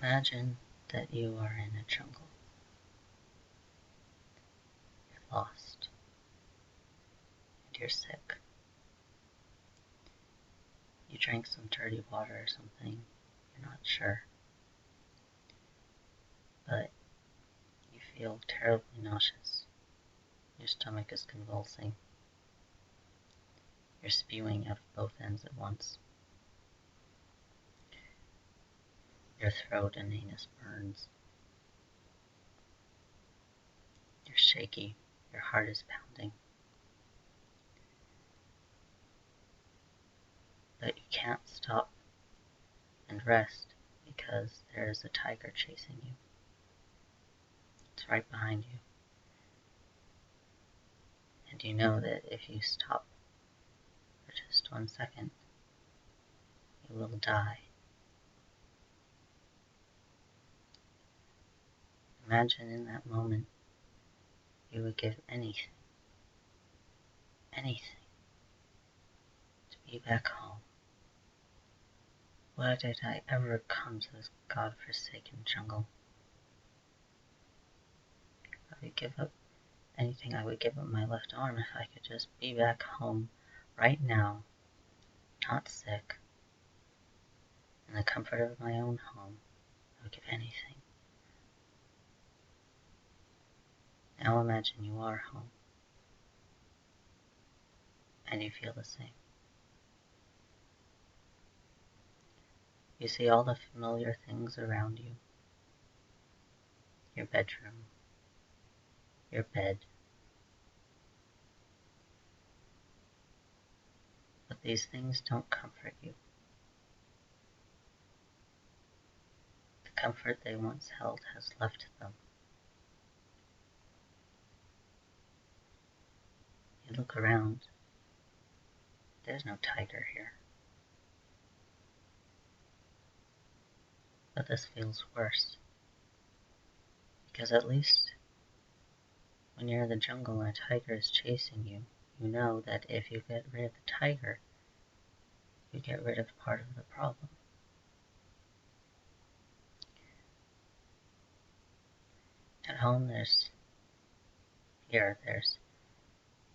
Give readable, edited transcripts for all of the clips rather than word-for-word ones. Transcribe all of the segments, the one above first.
Imagine that you are in a jungle. You're lost, and you're sick. You drank some dirty water or something, you're not sure. But you feel terribly nauseous. Your stomach is convulsing. You're spewing out of both ends at once. Your throat and anus burns. You're shaky. Your heart is pounding. But you can't stop and rest because there is a tiger chasing you. It's right behind you. And you know that if you stop for just 1 second, you will die. Imagine in that moment you would give anything, to be back home. Why did I ever come to this godforsaken jungle? I would give up anything. I would give up my left arm if I could just be back home right now, not sick, in the comfort of my own home. I would give anything. Now imagine you are home, and you feel the same. You see all the familiar things around you. Your bedroom, your bed. But these things don't comfort you. The comfort they once held has left them. You look around. There's no tiger here. But this feels worse. Because at least when you're in the jungle and a tiger is chasing you, you know that if you get rid of the tiger, you get rid of part of the problem. At home, there's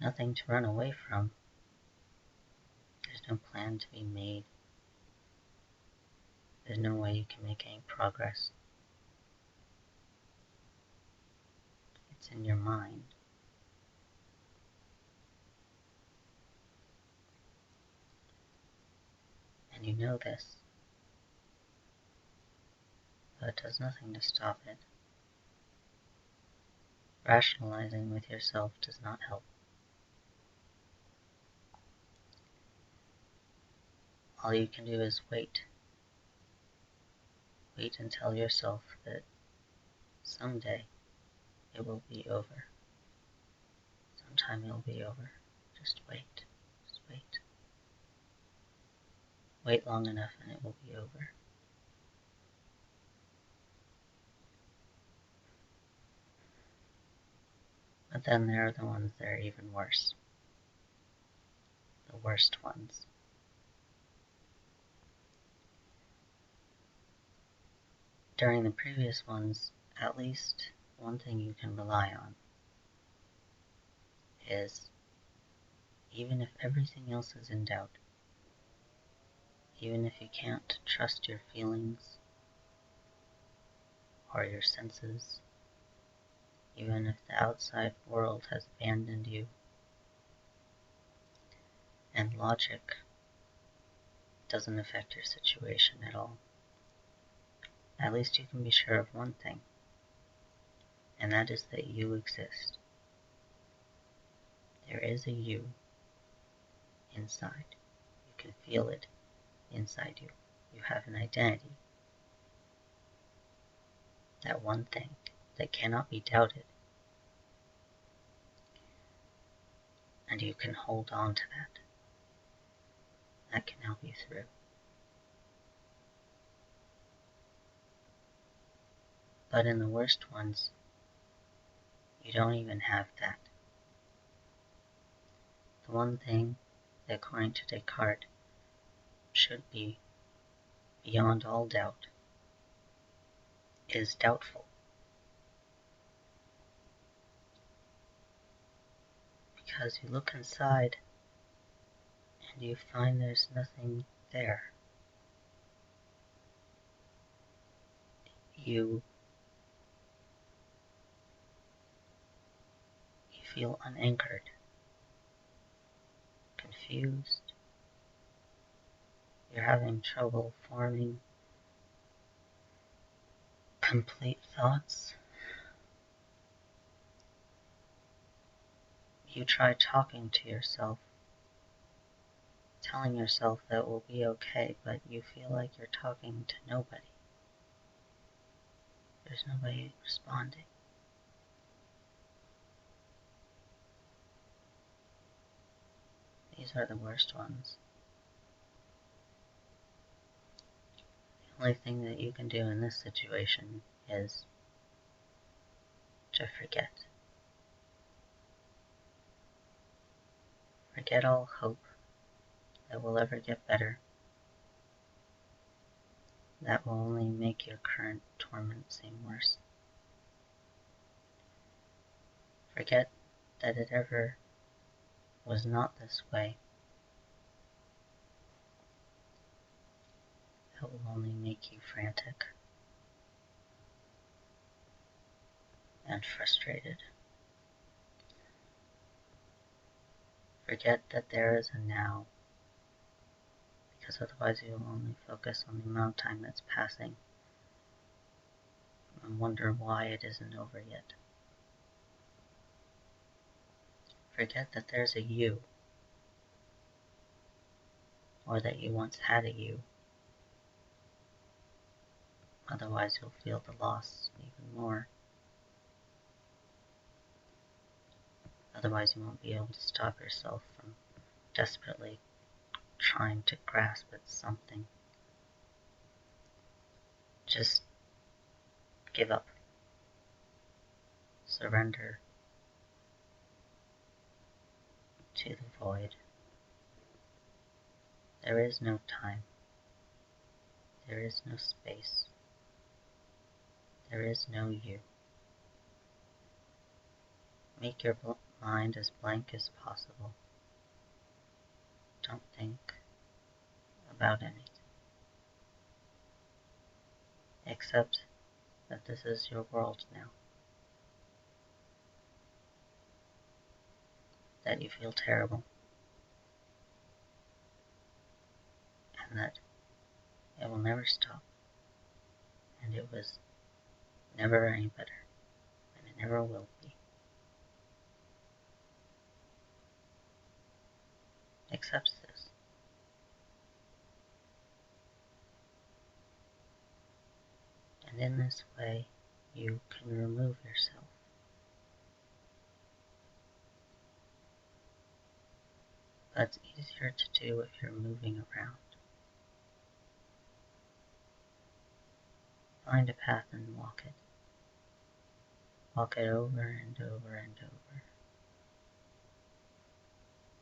nothing to run away from. There's no plan to be made. There's no way you can make any progress. It's in your mind. And you know this. But it does nothing to stop it. Rationalizing with yourself does not help. All you can do is wait. Wait and tell yourself that someday it will be over. Sometime it will be over. Just wait. Just wait. Wait long enough and it will be over. But then there are the ones that are even worse. The worst ones. During the previous ones, at least one thing you can rely on is, even if everything else is in doubt, even if you can't trust your feelings or your senses, even if the outside world has abandoned you, and logic doesn't affect your situation at all, at least you can be sure of one thing, and that is that you exist. There is a you inside. You can feel it inside you. You have an identity. That one thing that cannot be doubted. And you can hold on to that. That can help you through. But in the worst ones, you don't even have that. The one thing that, according to Descartes, should be beyond all doubt is doubtful. Because you look inside and you find there's nothing there. You feel unanchored, confused. You're having trouble forming complete thoughts. You try talking to yourself, telling yourself that it will be okay, but you feel like you're talking to nobody. There's nobody responding. These are the worst ones. The only thing that you can do in this situation is to forget. Forget all hope that will ever get better. That will only make your current torment seem worse. Forget that it ever was not this way. That will only make you frantic and frustrated. Forget that there is a now, because otherwise you will only focus on the amount of time that's passing and wonder why it isn't over yet. Forget that there's a you, or that you once had a you. Otherwise you'll feel the loss even more. Otherwise you won't be able to stop yourself from desperately trying to grasp at something. Just give up. Surrender to the void. There is no time. There is no space. There is no you. Make your mind as blank as possible. Don't think about anything. Accept that this is your world now. That you feel terrible. And that it will never stop. And it was never any better. And it never will be. Accept this. And in this way, you can remove yourself. That's easier to do if you're moving around. Find a path and walk it. Walk it over and over and over.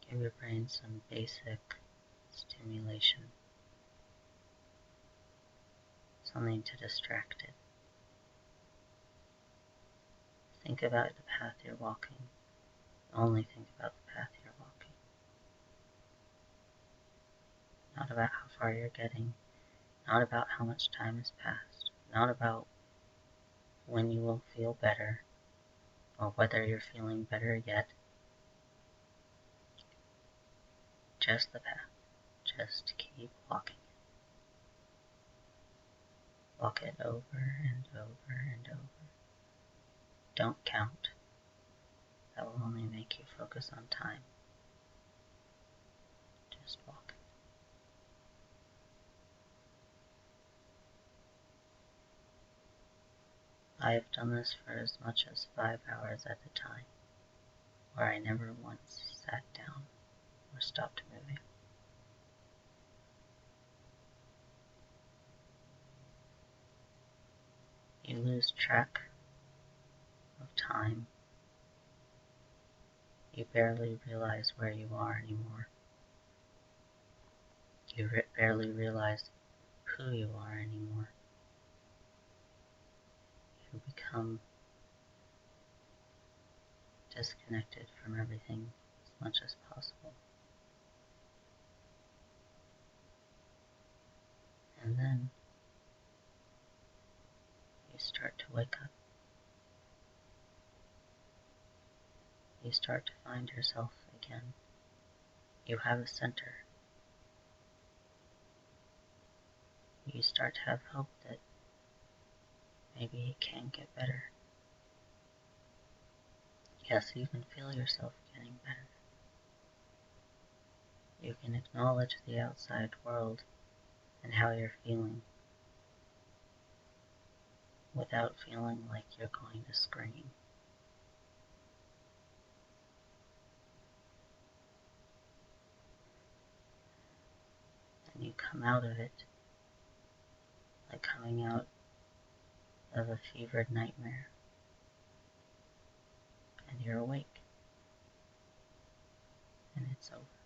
Give your brain some basic stimulation. Something to distract it. Think about the path you're walking. Only think about the path you're walking. Not about how far you're getting. Not about how much time has passed. Not about when you will feel better, or whether you're feeling better yet. Just the path. Just keep walking. Walk it over and over and over. Don't count. That will only make you focus on time. Just walk. I have done this for as much as 5 hours at a time, where I never once sat down or stopped moving. You lose track of time. You barely realize where you are anymore. You barely realize who you are anymore. you become disconnected from everything as much as possible. And then you start to wake up. You start to find yourself again. You have a center. You start to have hope that maybe it can get better. Yes, you can feel yourself getting better. You can acknowledge the outside world and how you're feeling without feeling like you're going to scream. And you come out of it like coming out of a fevered nightmare. And you're awake. And it's over.